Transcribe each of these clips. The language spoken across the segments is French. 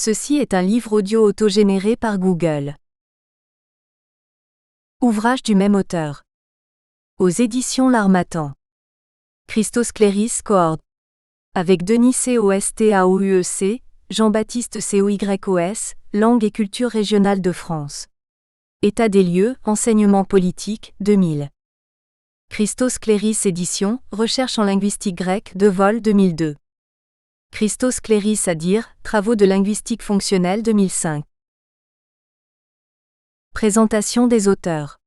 Ceci est un livre audio autogénéré par Google. Ouvrage du même auteur. Aux éditions L'Harmattan. Christos Cléris coord. Avec Denis Costaouec, Jean-Baptiste Coyos, Langue et culture régionale de France. État des lieux, enseignement politique, 2000. Christos Cléris édition, recherche en linguistique grecque, de Vol 2002. Christos Cléris à dire, travaux de linguistique fonctionnelle 2005. Présentation des auteurs.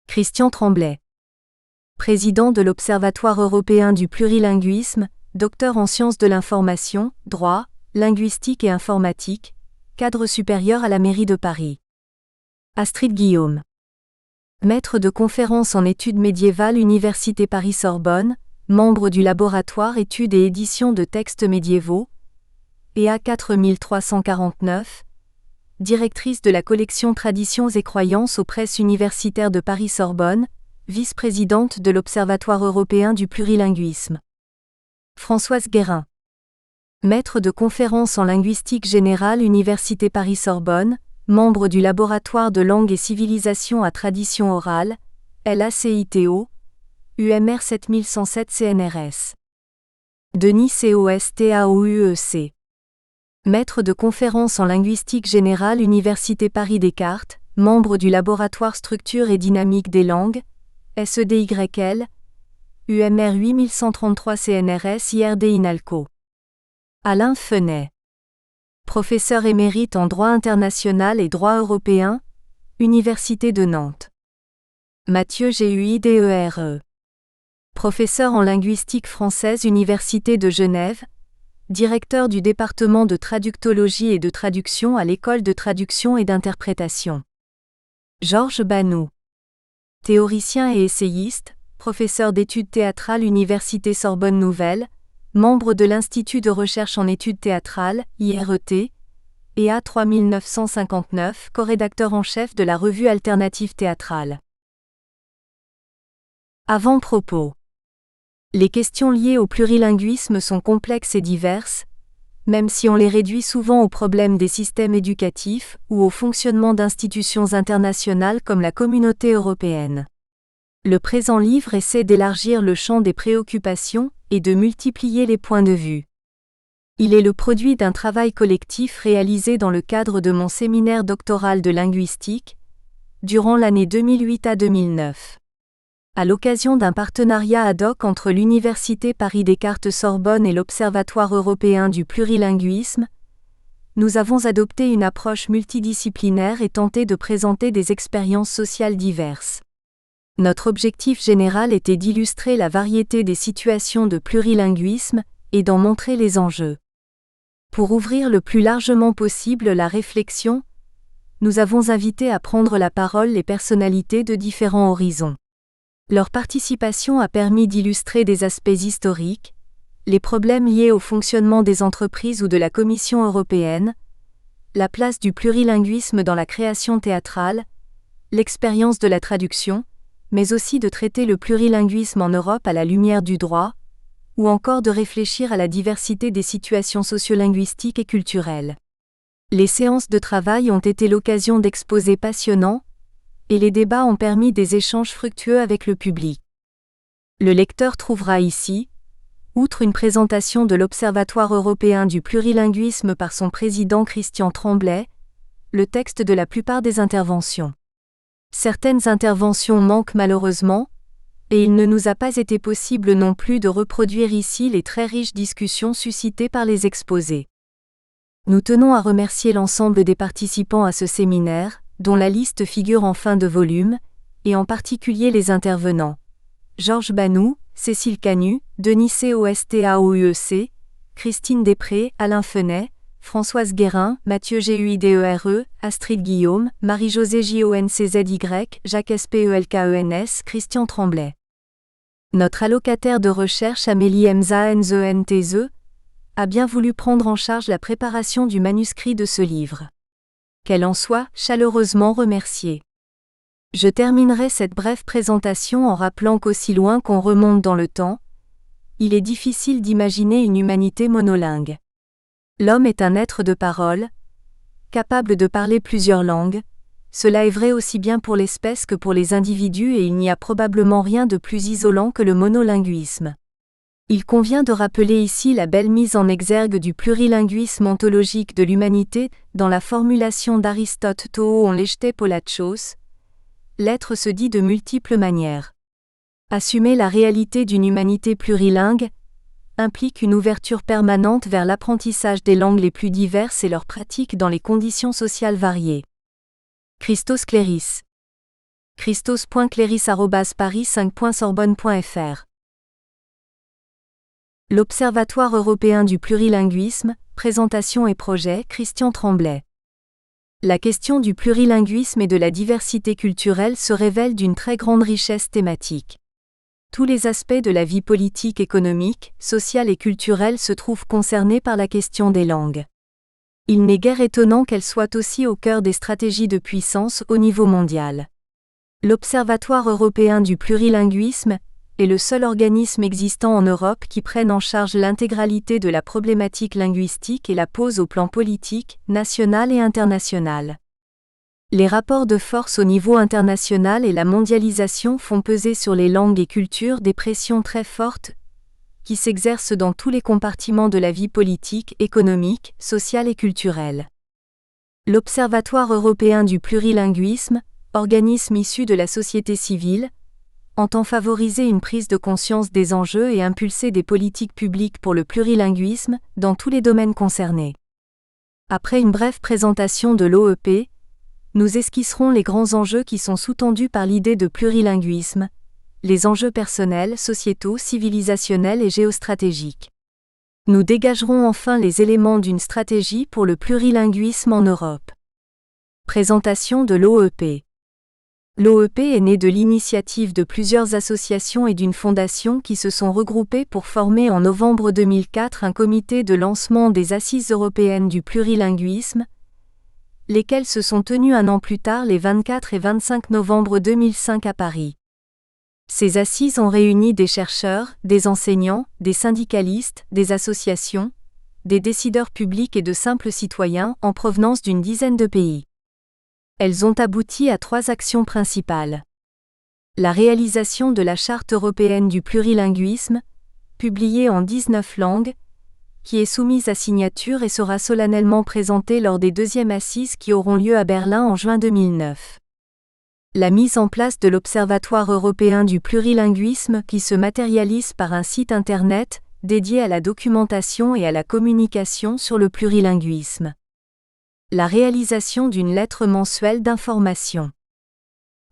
Christian Tremblay. Président de l'Observatoire européen du plurilinguisme, docteur en sciences de l'information, droit, linguistique et informatique, cadre supérieur à la mairie de Paris. Astrid Guillaume. Maître de conférences en études médiévales Université Paris-Sorbonne, membre du laboratoire études et éditions de textes médiévaux, EA 4349, directrice de la collection Traditions et croyances aux presses universitaires de Paris-Sorbonne, vice-présidente de l'Observatoire européen du plurilinguisme. Françoise Guérin. Maître de conférences en linguistique générale Université Paris-Sorbonne, membre du laboratoire de langue et civilisation à tradition orale, LACITO, UMR 7107 CNRS. Denis Costaouec. Maître de conférences en linguistique générale Université Paris-Descartes, membre du laboratoire structure et dynamique des langues, SEDYL, UMR 8133 CNRS IRD INALCO. Alain Fenet. Professeur émérite en droit international et droit européen, Université de Nantes. Mathieu Guidere. Professeur en linguistique française Université de Genève, directeur du département de traductologie et de traduction à l'École de traduction et d'interprétation. Georges Banou. Théoricien et essayiste, professeur d'études théâtrales Université Sorbonne Nouvelle, membre de l'Institut de recherche en études théâtrales, IRET, EA 3959, co-rédacteur en chef de la revue alternative théâtrale. Avant-propos. Les questions liées au plurilinguisme sont complexes et diverses, même si on les réduit souvent aux problèmes des systèmes éducatifs ou au fonctionnement d'institutions internationales comme la Communauté européenne. Le présent livre essaie d'élargir le champ des préoccupations et de multiplier les points de vue. Il est le produit d'un travail collectif réalisé dans le cadre de mon séminaire doctoral de linguistique, durant l'année 2008 à 2009. À l'occasion d'un partenariat ad hoc entre l'Université Paris-Descartes-Sorbonne et l'Observatoire européen du plurilinguisme, nous avons adopté une approche multidisciplinaire et tenté de présenter des expériences sociales diverses. Notre objectif général était d'illustrer la variété des situations de plurilinguisme et d'en montrer les enjeux. Pour ouvrir le plus largement possible la réflexion, nous avons invité à prendre la parole les personnalités de différents horizons. Leur participation a permis d'illustrer des aspects historiques, les problèmes liés au fonctionnement des entreprises ou de la Commission européenne, la place du plurilinguisme dans la création théâtrale, l'expérience de la traduction, mais aussi de traiter le plurilinguisme en Europe à la lumière du droit, ou encore de réfléchir à la diversité des situations sociolinguistiques et culturelles. Les séances de travail ont été l'occasion d'exposés passionnants, et les débats ont permis des échanges fructueux avec le public. Le lecteur trouvera ici, outre une présentation de l'Observatoire européen du plurilinguisme par son président Christian Tremblay, le texte de la plupart des interventions. Certaines interventions manquent malheureusement, et il ne nous a pas été possible non plus de reproduire ici les très riches discussions suscitées par les exposés. Nous tenons à remercier l'ensemble des participants à ce séminaire, dont la liste figure en fin de volume, et en particulier les intervenants. Georges Banou, Cécile Canu, Denis Costaouec, Christine Després, Alain Fenet, Françoise Guérin, Mathieu Guidere, Astrid Guillaume, Marie-Josée Jonczy, Jacques Spelkens, Christian Tremblay. Notre allocataire de recherche Amélie Mzanteze a bien voulu prendre en charge la préparation du manuscrit de ce livre. Qu'elle en soit chaleureusement remerciée. Je terminerai cette brève présentation en rappelant qu'aussi loin qu'on remonte dans le temps, il est difficile d'imaginer une humanité monolingue. L'homme est un être de parole, capable de parler plusieurs langues. Cela est vrai aussi bien pour l'espèce que pour les individus et il n'y a probablement rien de plus isolant que le monolinguisme. Il convient de rappeler ici la belle mise en exergue du plurilinguisme ontologique de l'humanité dans la formulation d'Aristote to on lechete polachos. L'être se dit de multiples manières. Assumer la réalité d'une humanité plurilingue implique une ouverture permanente vers l'apprentissage des langues les plus diverses et leur pratique dans les conditions sociales variées. Christos Cléris. christos.cléris@paris5.sorbonne.fr. L'Observatoire européen du plurilinguisme, présentation et projet, Christian Tremblay. La question du plurilinguisme et de la diversité culturelle se révèle d'une très grande richesse thématique. Tous les aspects de la vie politique, économique, sociale et culturelle se trouvent concernés par la question des langues. Il n'est guère étonnant qu'elle soit aussi au cœur des stratégies de puissance au niveau mondial. L'Observatoire européen du plurilinguisme est le seul organisme existant en Europe qui prenne en charge l'intégralité de la problématique linguistique et la pose au plan politique, national et international. Les rapports de force au niveau international et la mondialisation font peser sur les langues et cultures des pressions très fortes qui s'exercent dans tous les compartiments de la vie politique, économique, sociale et culturelle. L'Observatoire européen du plurilinguisme, organisme issu de la société civile, entend favoriser une prise de conscience des enjeux et impulser des politiques publiques pour le plurilinguisme dans tous les domaines concernés. Après une brève présentation de l'OEP, nous esquisserons les grands enjeux qui sont sous-tendus par l'idée de plurilinguisme, les enjeux personnels, sociétaux, civilisationnels et géostratégiques. Nous dégagerons enfin les éléments d'une stratégie pour le plurilinguisme en Europe. Présentation de l'OEP. L'OEP est née de l'initiative de plusieurs associations et d'une fondation qui se sont regroupées pour former en novembre 2004 un comité de lancement des Assises européennes du plurilinguisme, lesquelles se sont tenues un an plus tard les 24 et 25 novembre 2005 à Paris. Ces assises ont réuni des chercheurs, des enseignants, des syndicalistes, des associations, des décideurs publics et de simples citoyens en provenance d'une dizaine de pays. Elles ont abouti à 3 actions principales. La réalisation de la Charte européenne du plurilinguisme, publiée en 19 langues, qui est soumise à signature et sera solennellement présentée lors des 2e assises qui auront lieu à Berlin en juin 2009. La mise en place de l'Observatoire européen du plurilinguisme qui se matérialise par un site internet dédié à la documentation et à la communication sur le plurilinguisme. La réalisation d'une lettre mensuelle d'information.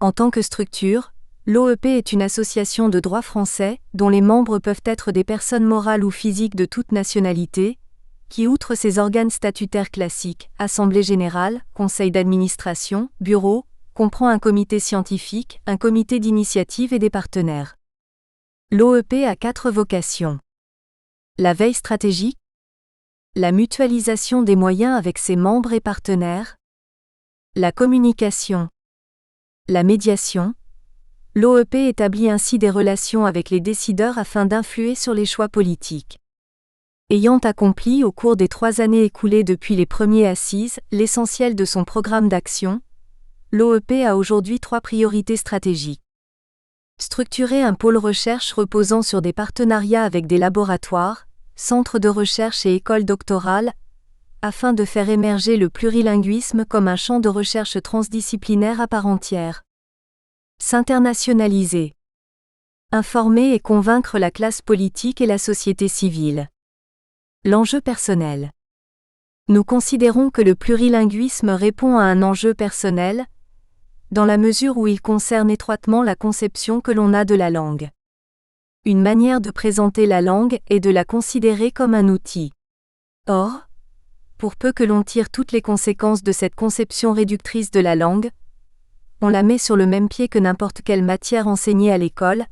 En tant que structure, l'OEP est une association de droit français, dont les membres peuvent être des personnes morales ou physiques de toute nationalité, qui outre ses organes statutaires classiques, assemblée générale, conseil d'administration, bureau, comprend un comité scientifique, un comité d'initiative et des partenaires. L'OEP a 4 vocations. La veille stratégique, la mutualisation des moyens avec ses membres et partenaires, la communication, la médiation. L'OEP établit ainsi des relations avec les décideurs afin d'influer sur les choix politiques. Ayant accompli au cours des 3 années écoulées depuis les premiers assises l'essentiel de son programme d'action, l'OEP a aujourd'hui 3 priorités stratégiques. Structurer un pôle recherche reposant sur des partenariats avec des laboratoires, centres de recherche et écoles doctorales, afin de faire émerger le plurilinguisme comme un champ de recherche transdisciplinaire à part entière. S'internationaliser. Informer et convaincre la classe politique et la société civile. L'enjeu personnel. Nous considérons que le plurilinguisme répond à un enjeu personnel, dans la mesure où il concerne étroitement la conception que l'on a de la langue. Une manière de présenter la langue est de la considérer comme un outil. Or, pour peu que l'on tire toutes les conséquences de cette conception réductrice de la langue, on la met sur le même pied que n'importe quelle matière enseignée à l'école,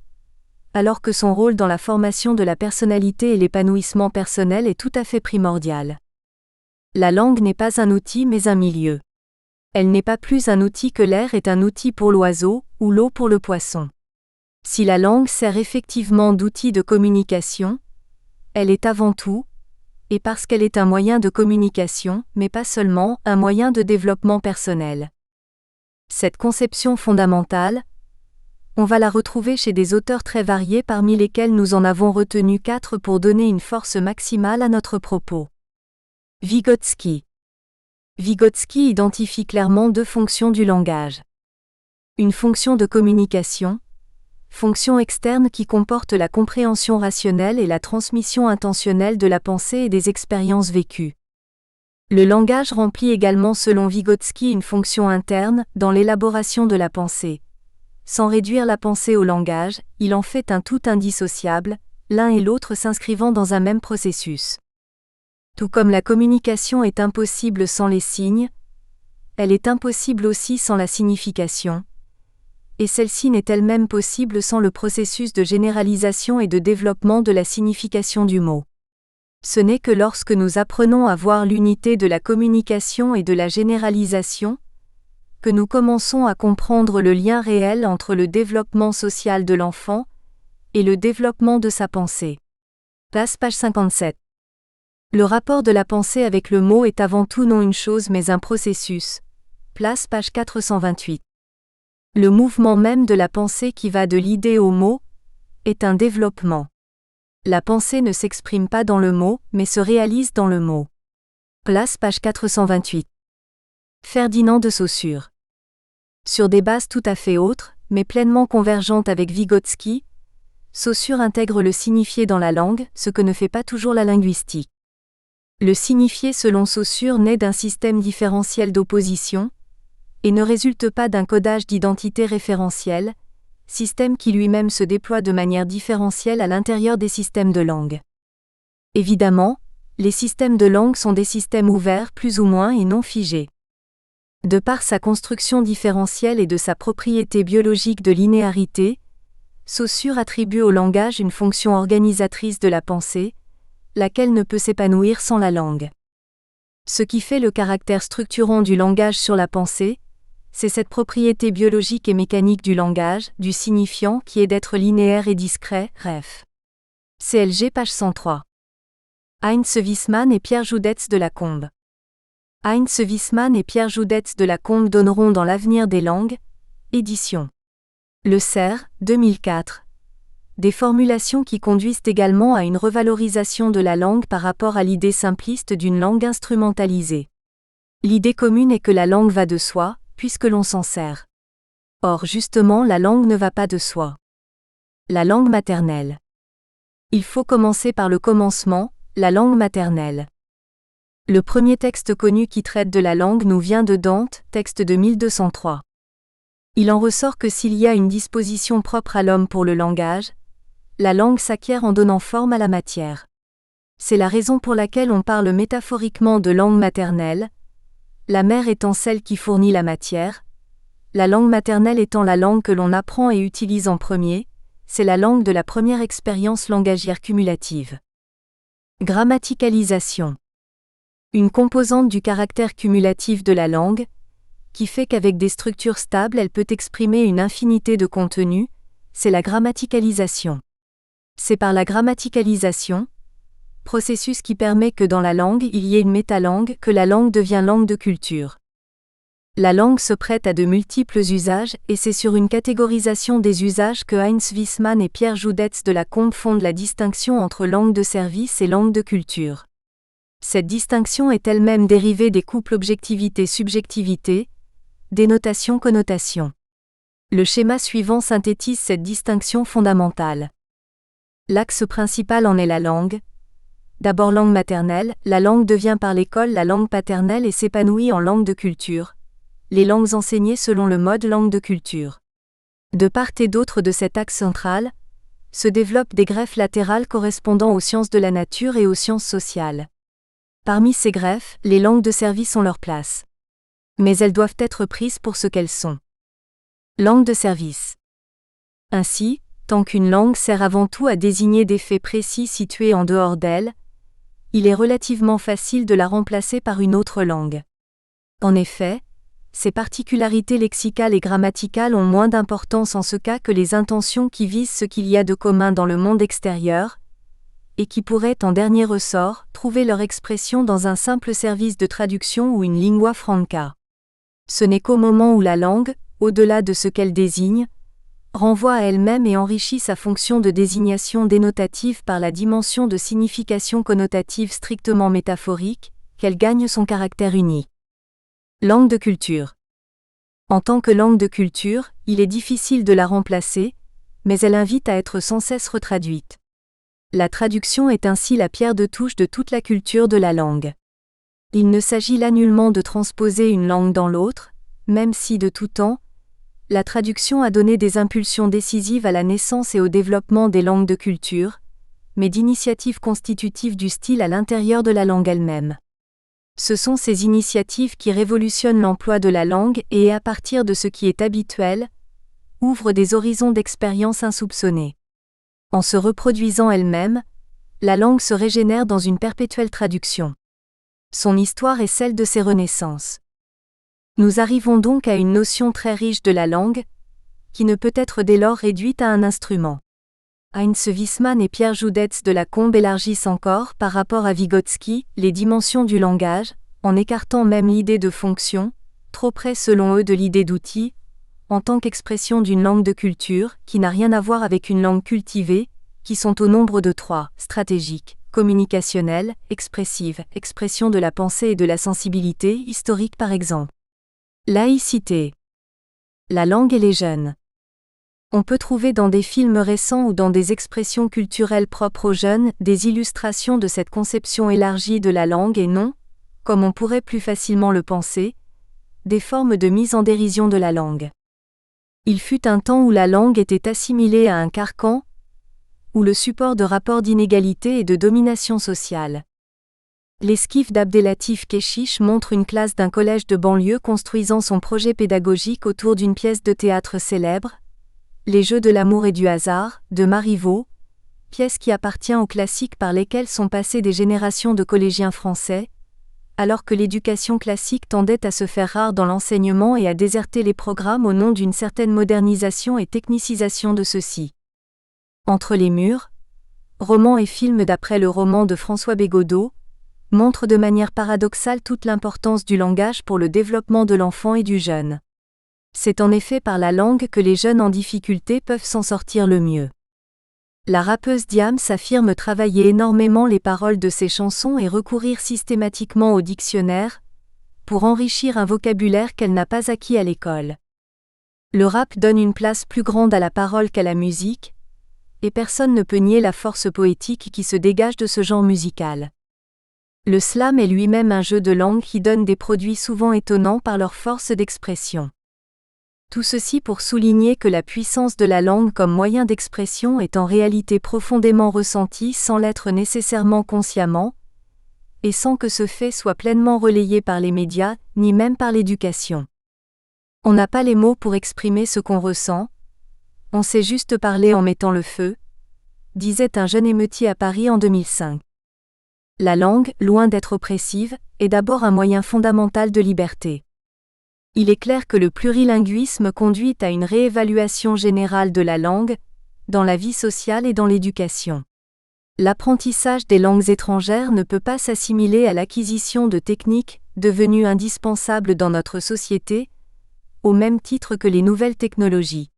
alors que son rôle dans la formation de la personnalité et l'épanouissement personnel est tout à fait primordial. La langue n'est pas un outil mais un milieu. Elle n'est pas plus un outil que l'air est un outil pour l'oiseau, ou l'eau pour le poisson. Si la langue sert effectivement d'outil de communication, elle est avant tout et parce qu'elle est un moyen de communication, mais pas seulement, un moyen de développement personnel. Cette conception fondamentale, on va la retrouver chez des auteurs très variés parmi lesquels nous en avons retenu 4 pour donner une force maximale à notre propos. Vygotsky. Vygotsky identifie clairement 2 fonctions du langage. Une fonction de communication, fonction externe qui comporte la compréhension rationnelle et la transmission intentionnelle de la pensée et des expériences vécues. Le langage remplit également selon Vygotsky une fonction interne, dans l'élaboration de la pensée. Sans réduire la pensée au langage, il en fait un tout indissociable, l'un et l'autre s'inscrivant dans un même processus. Tout comme la communication est impossible sans les signes, elle est impossible aussi sans la signification, et celle-ci n'est elle-même possible sans le processus de généralisation et de développement de la signification du mot. Ce n'est que lorsque nous apprenons à voir l'unité de la communication et de la généralisation, que nous commençons à comprendre le lien réel entre le développement social de l'enfant et le développement de sa pensée. Place page 57. Le rapport de la pensée avec le mot est avant tout non une chose mais un processus. Place page 428. Le mouvement même de la pensée qui va de l'idée au mot est un développement. La pensée ne s'exprime pas dans le mot, mais se réalise dans le mot. Place page 428. Ferdinand de Saussure. Sur des bases tout à fait autres, mais pleinement convergentes avec Vygotsky, Saussure intègre le signifié dans la langue, ce que ne fait pas toujours la linguistique. Le signifié selon Saussure naît d'un système différentiel d'opposition, et ne résulte pas d'un codage d'identité référentielle, système qui lui-même se déploie de manière différentielle à l'intérieur des systèmes de langue. Évidemment, les systèmes de langue sont des systèmes ouverts plus ou moins et non figés. De par sa construction différentielle et de sa propriété biologique de linéarité, Saussure attribue au langage une fonction organisatrice de la pensée, laquelle ne peut s'épanouir sans la langue. Ce qui fait le caractère structurant du langage sur la pensée, c'est cette propriété biologique et mécanique du langage, du signifiant qui est d'être linéaire et discret, ref. CLG page 103. Heinz Wiesmann et Pierre Joudetz de Lacombe. Heinz Wiesmann et Pierre Joudetz de Lacombe donneront dans l'Avenir des langues, édition. Le Cerf, 2004. Des formulations qui conduisent également à une revalorisation de la langue par rapport à l'idée simpliste d'une langue instrumentalisée. L'idée commune est que la langue va de soi, puisque l'on s'en sert. Or justement la langue ne va pas de soi. La langue maternelle. Il faut commencer par le commencement, la langue maternelle. Le premier texte connu qui traite de la langue nous vient de Dante, texte de 1203. Il en ressort que s'il y a une disposition propre à l'homme pour le langage, la langue s'acquiert en donnant forme à la matière. C'est la raison pour laquelle on parle métaphoriquement de langue maternelle, la mère étant celle qui fournit la matière, la langue maternelle étant la langue que l'on apprend et utilise en premier, c'est la langue de la première expérience langagière cumulative. Grammaticalisation. Une composante du caractère cumulatif de la langue, qui fait qu'avec des structures stables elle peut exprimer une infinité de contenus, c'est la grammaticalisation. C'est par la grammaticalisation, processus qui permet que dans la langue il y ait une métalangue, que la langue devient langue de culture. La langue se prête à de multiples usages et c'est sur une catégorisation des usages que Heinz Wiesmann et Pierre Joudetz de Lacombe fondent la distinction entre langue de service et langue de culture. Cette distinction est elle-même dérivée des couples objectivité-subjectivité, dénotation-connotation. Le schéma suivant synthétise cette distinction fondamentale. L'axe principal en est la langue. D'abord langue maternelle, la langue devient par l'école la langue paternelle et s'épanouit en langue de culture. Les langues enseignées selon le mode langue de culture. De part et d'autre de cet axe central, se développent des greffes latérales correspondant aux sciences de la nature et aux sciences sociales. Parmi ces greffes, les langues de service ont leur place. Mais elles doivent être prises pour ce qu'elles sont. Langue de service. Ainsi, tant qu'une langue sert avant tout à désigner des faits précis situés en dehors d'elle, il est relativement facile de la remplacer par une autre langue. En effet, ces particularités lexicales et grammaticales ont moins d'importance en ce cas que les intentions qui visent ce qu'il y a de commun dans le monde extérieur, et qui pourraient, en dernier ressort, trouver leur expression dans un simple service de traduction ou une lingua franca. Ce n'est qu'au moment où la langue, au-delà de ce qu'elle désigne, renvoie à elle-même et enrichit sa fonction de désignation dénotative par la dimension de signification connotative strictement métaphorique, qu'elle gagne son caractère unique. Langue de culture. En tant que langue de culture, il est difficile de la remplacer, mais elle invite à être sans cesse retraduite. La traduction est ainsi la pierre de touche de toute la culture de la langue. Il ne s'agit là nullement de transposer une langue dans l'autre, même si de tout temps, la traduction a donné des impulsions décisives à la naissance et au développement des langues de culture, mais d'initiatives constitutives du style à l'intérieur de la langue elle-même. Ce sont ces initiatives qui révolutionnent l'emploi de la langue et, à partir de ce qui est habituel, ouvrent des horizons d'expérience insoupçonnés. En se reproduisant elle-même, la langue se régénère dans une perpétuelle traduction. Son histoire est celle de ses renaissances. Nous arrivons donc à une notion très riche de la langue, qui ne peut être dès lors réduite à un instrument. Heinz Wiesmann et Pierre Joudetz de la Combe élargissent encore, par rapport à Vygotsky, les dimensions du langage, en écartant même l'idée de fonction, trop près selon eux de l'idée d'outil, en tant qu'expression d'une langue de culture, qui n'a rien à voir avec une langue cultivée, qui sont au nombre de 3, stratégique, communicationnelle, expressive, expression de la pensée et de la sensibilité, historique par exemple. Laïcité. La langue et les jeunes. On peut trouver dans des films récents ou dans des expressions culturelles propres aux jeunes des illustrations de cette conception élargie de la langue et non, comme on pourrait plus facilement le penser, des formes de mise en dérision de la langue. Il fut un temps où la langue était assimilée à un carcan, ou le support de rapports d'inégalité et de domination sociale. L'esquif d'Abdelatif Kechiche montre une classe d'un collège de banlieue construisant son projet pédagogique autour d'une pièce de théâtre célèbre, Les Jeux de l'amour et du hasard, de Marivaux, pièce qui appartient aux classiques par lesquels sont passées des générations de collégiens français, alors que l'éducation classique tendait à se faire rare dans l'enseignement et à déserter les programmes au nom d'une certaine modernisation et technicisation de ceux-ci. Entre les murs, roman et film d'après le roman de François Bégodeau, montre de manière paradoxale toute l'importance du langage pour le développement de l'enfant et du jeune. C'est en effet par la langue que les jeunes en difficulté peuvent s'en sortir le mieux. La rappeuse Diams affirme travailler énormément les paroles de ses chansons et recourir systématiquement au dictionnaire, pour enrichir un vocabulaire qu'elle n'a pas acquis à l'école. Le rap donne une place plus grande à la parole qu'à la musique, et personne ne peut nier la force poétique qui se dégage de ce genre musical. Le slam est lui-même un jeu de langue qui donne des produits souvent étonnants par leur force d'expression. Tout ceci pour souligner que la puissance de la langue comme moyen d'expression est en réalité profondément ressentie sans l'être nécessairement consciemment, et sans que ce fait soit pleinement relayé par les médias, ni même par l'éducation. On n'a pas les mots pour exprimer ce qu'on ressent, on sait juste parler en mettant le feu, disait un jeune émeutier à Paris en 2005. La langue, loin d'être oppressive, est d'abord un moyen fondamental de liberté. Il est clair que le plurilinguisme conduit à une réévaluation générale de la langue, dans la vie sociale et dans l'éducation. L'apprentissage des langues étrangères ne peut pas s'assimiler à l'acquisition de techniques devenues indispensables dans notre société, au même titre que les nouvelles technologies.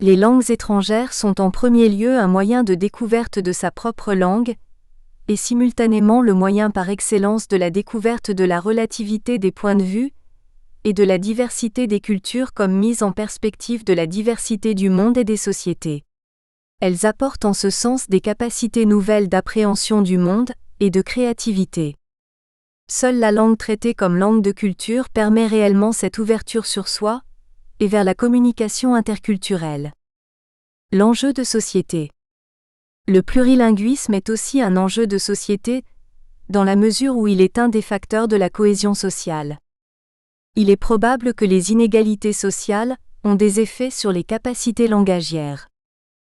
Les langues étrangères sont en premier lieu un moyen de découverte de sa propre langue, et simultanément le moyen par excellence de la découverte de la relativité des points de vue, et de la diversité des cultures comme mise en perspective de la diversité du monde et des sociétés. Elles apportent en ce sens des capacités nouvelles d'appréhension du monde et de créativité. Seule la langue traitée comme langue de culture permet réellement cette ouverture sur soi et vers la communication interculturelle. L'enjeu de société. Le plurilinguisme est aussi un enjeu de société, dans la mesure où il est un des facteurs de la cohésion sociale. Il est probable que les inégalités sociales ont des effets sur les capacités langagières.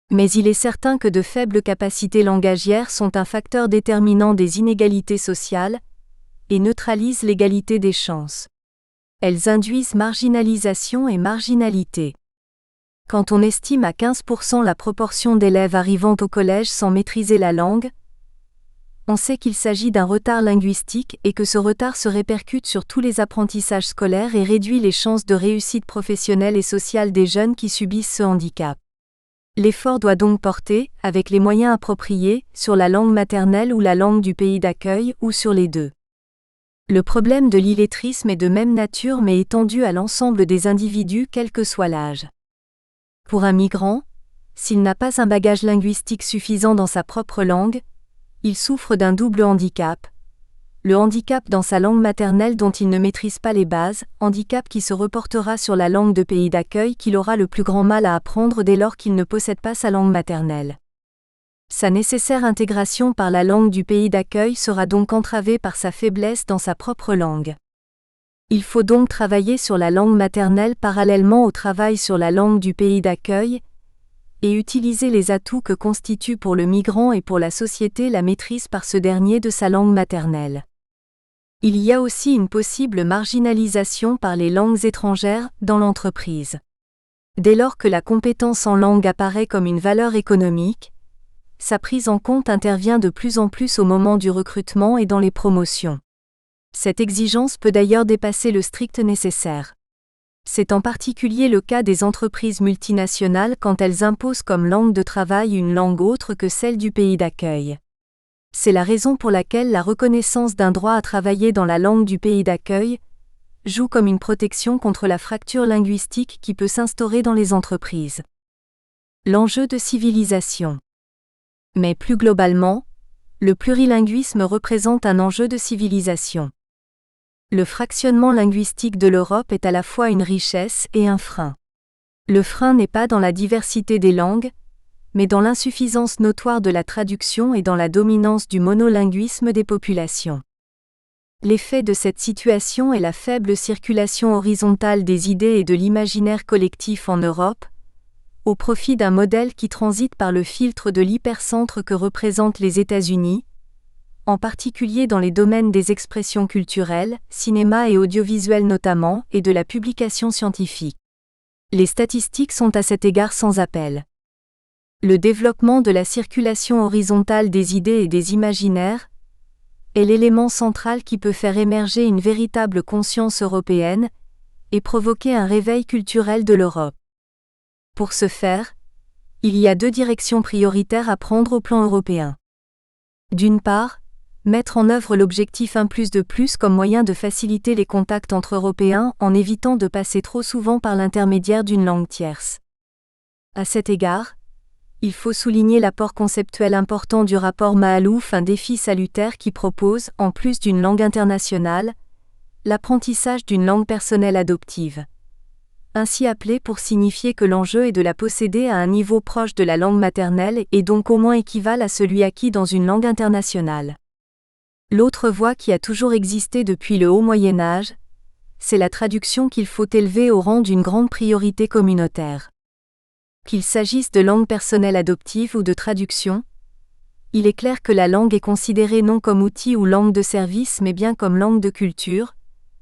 Mais il est certain que de faibles capacités langagières sont un facteur déterminant des inégalités sociales et neutralisent l'égalité des chances. Elles induisent marginalisation et marginalité. Quand on estime à 15% la proportion d'élèves arrivant au collège sans maîtriser la langue, On sait qu'il s'agit d'un retard linguistique et que ce retard se répercute sur tous les apprentissages scolaires et réduit les chances de réussite professionnelle et sociale des jeunes qui subissent ce handicap. L'effort doit donc porter, avec les moyens appropriés, sur la langue maternelle ou la langue du pays d'accueil ou sur les deux. Le problème de l'illettrisme est de même nature mais étendu à l'ensemble des individus quel que soit l'âge. Pour un migrant, s'il n'a pas un bagage linguistique suffisant dans sa propre langue, il souffre d'un double handicap. Le handicap dans sa langue maternelle dont il ne maîtrise pas les bases, handicap qui se reportera sur la langue de pays d'accueil qu'il aura le plus grand mal à apprendre dès lors qu'il ne possède pas sa langue maternelle. Sa nécessaire intégration par la langue du pays d'accueil sera donc entravée par sa faiblesse dans sa propre langue. Il faut donc travailler sur la langue maternelle parallèlement au travail sur la langue du pays d'accueil, et utiliser les atouts que constitue pour le migrant et pour la société la maîtrise par ce dernier de sa langue maternelle. Il y a aussi une possible marginalisation par les langues étrangères dans l'entreprise. Dès lors que la compétence en langue apparaît comme une valeur économique, sa prise en compte intervient de plus en plus au moment du recrutement et dans les promotions. Cette exigence peut d'ailleurs dépasser le strict nécessaire. C'est en particulier le cas des entreprises multinationales quand elles imposent comme langue de travail une langue autre que celle du pays d'accueil. C'est la raison pour laquelle la reconnaissance d'un droit à travailler dans la langue du pays d'accueil joue comme une protection contre la fracture linguistique qui peut s'instaurer dans les entreprises. L'enjeu de civilisation. Mais plus globalement, le plurilinguisme représente un enjeu de civilisation. Le fractionnement linguistique de l'Europe est à la fois une richesse et un frein. Le frein n'est pas dans la diversité des langues, mais dans l'insuffisance notoire de la traduction et dans la dominance du monolinguisme des populations. L'effet de cette situation est la faible circulation horizontale des idées et de l'imaginaire collectif en Europe, au profit d'un modèle qui transite par le filtre de l'hypercentre que représentent les États-Unis, en particulier dans les domaines des expressions culturelles, cinéma et audiovisuel notamment, et de la publication scientifique. Les statistiques sont à cet égard sans appel. Le développement de la circulation horizontale des idées et des imaginaires est l'élément central qui peut faire émerger une véritable conscience européenne et provoquer un réveil culturel de l'Europe. Pour ce faire, il y a deux directions prioritaires à prendre au plan européen. D'une part, mettre en œuvre l'objectif 1+2+ comme moyen de faciliter les contacts entre Européens en évitant de passer trop souvent par l'intermédiaire d'une langue tierce. À cet égard, il faut souligner l'apport conceptuel important du rapport Maalouf, un défi salutaire qui propose, en plus d'une langue internationale, l'apprentissage d'une langue personnelle adoptive. Ainsi appelée pour signifier que l'enjeu est de la posséder à un niveau proche de la langue maternelle et donc au moins équivalent à celui acquis dans une langue internationale. L'autre voie qui a toujours existé depuis le Haut Moyen Âge, c'est la traduction qu'il faut élever au rang d'une grande priorité communautaire. Qu'il s'agisse de langue personnelle adoptive ou de traduction, il est clair que la langue est considérée non comme outil ou langue de service mais bien comme langue de culture,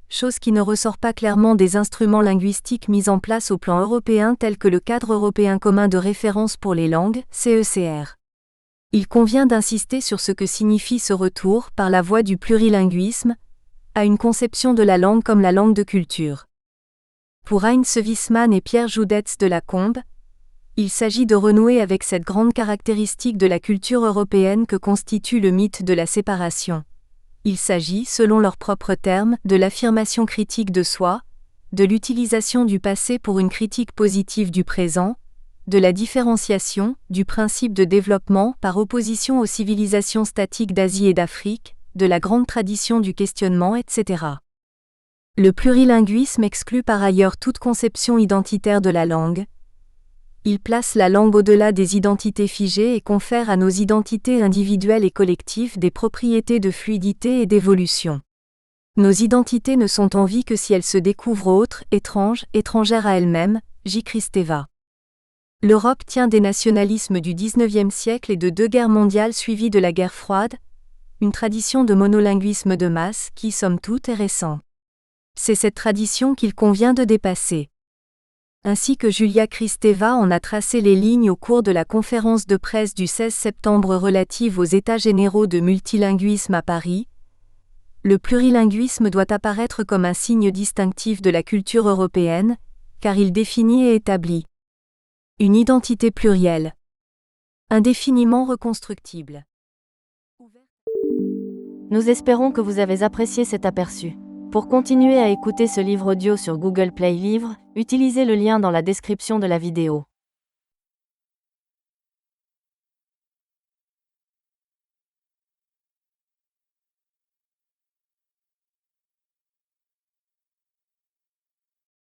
chose qui ne ressort pas clairement des instruments linguistiques mis en place au plan européen tels que le Cadre européen commun de référence pour les langues, CECR. Il convient d'insister sur ce que signifie ce retour, par la voie du plurilinguisme, à une conception de la langue comme la langue de culture. Pour Heinz Wiesmann et Pierre Joudetz de Lacombe, il s'agit de renouer avec cette grande caractéristique de la culture européenne que constitue le mythe de la séparation. Il s'agit, selon leurs propres termes, de l'affirmation critique de soi, de l'utilisation du passé pour une critique positive du présent, de la différenciation, du principe de développement par opposition aux civilisations statiques d'Asie et d'Afrique, de la grande tradition du questionnement, etc. Le plurilinguisme exclut par ailleurs toute conception identitaire de la langue. Il place la langue au-delà des identités figées et confère à nos identités individuelles et collectives des propriétés de fluidité et d'évolution. Nos identités ne sont en vie que si elles se découvrent autres, étranges, étrangères à elles-mêmes, J. Kristeva. L'Europe tient des nationalismes du XIXe siècle et de deux guerres mondiales suivies de la guerre froide, une tradition de monolinguisme de masse qui, somme toute, est récente. C'est cette tradition qu'il convient de dépasser. ainsi que Julia Kristeva en a tracé les lignes au cours de la conférence de presse du 16 septembre relative aux États généraux de multilinguisme à Paris, le plurilinguisme doit apparaître comme un signe distinctif de la culture européenne, car il définit et établit une identité plurielle, indéfiniment reconstructible. Nous espérons que vous avez apprécié cet aperçu. Pour continuer à écouter ce livre audio sur Google Play Livres, utilisez le lien dans la description de la vidéo.